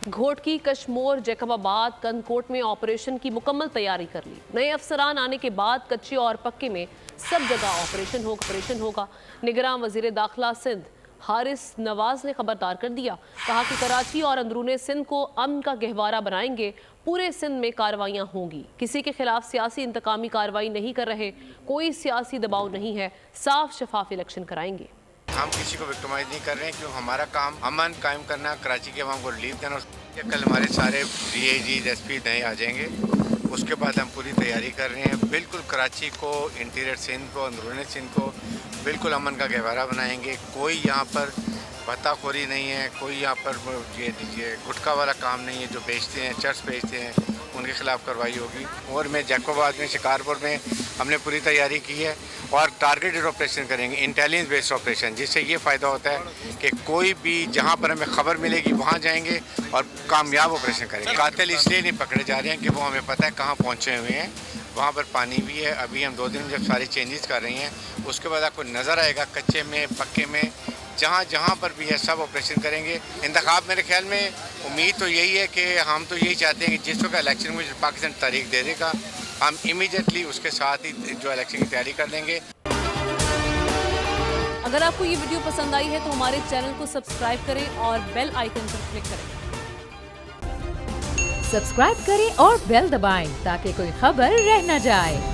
घोटकी, कशमोर, जैकबाबाद, कनकोट में ऑपरेशन की मुकम्मल तैयारी कर ली। नए अफसरान आने के बाद कच्चे और पक्के में सब जगह ऑपरेशन होगा। निगरान वजीर दाखिला सिंध हारिस नवाज ने खबरदार कर दिया, कहा कि कराची और अंदरूने सिंध को अमन का गहवारा बनाएंगे। पूरे सिंध में कार्रवाइयां होंगी। किसी के खिलाफ सियासी इंतकामी कार्रवाई नहीं कर रहे, कोई सियासी दबाव नहीं है, साफ शफाफ इलेक्शन कराएंगे। हम किसी को विक्टिमाइज नहीं कर रहे हैं, क्योंकि हमारा काम अमन कायम करना, कराची के अवाम को रिलीफ देना। कल हमारे सारे डीआईजी एसपी नए आ जाएंगे, उसके बाद हम पूरी तैयारी कर रहे हैं। बिल्कुल कराची को, इंटीरियर सिंध को, अंदरूनी सिंध को बिल्कुल अमन का गहवारा बनाएंगे। कोई यहाँ पर भत्ताखोरी नहीं है, कोई यहाँ पर ये गुटखा वाला काम नहीं है। जो बेचते हैं, चर्च बेचते हैं, उनके खिलाफ कार्रवाई होगी। और में जैकोबाद में, शिकारपुर में हमने पूरी तैयारी की है और टारगेटेड ऑपरेशन करेंगे, इंटेलिजेंस बेस्ड ऑपरेशन, जिससे ये फ़ायदा होता है कि कोई भी जहाँ पर हमें खबर मिलेगी वहाँ जाएंगे और कामयाब ऑपरेशन करेंगे। कातिल इसलिए नहीं पकड़े जा रहे हैं कि वो हमें पता है कहाँ पहुँचे हुए हैं। वहाँ पर पानी भी है। अभी हम 2 दिन जब सारे चेंजेस कर रहे हैं, उसके बाद आपको नज़र आएगा कच्चे में, पक्के में, जहाँ पर भी है सब ऑपरेशन करेंगे। इंतखाब मेरे ख्याल में उम्मीद तो यही है कि हम तो यही चाहते हैं कि जिस वक्त इलेक्शन में पाकिस्तान तारीख दे देगा, हम इमीडिएटली उसके साथ ही जो इलेक्शन की तैयारी कर लेंगे। अगर आपको ये वीडियो पसंद आई है तो हमारे चैनल को सब्सक्राइब करें और बेल आइकन पर क्लिक करें। सब्सक्राइब करें और बेल दबाएं ताकि कोई खबर रह न जाए।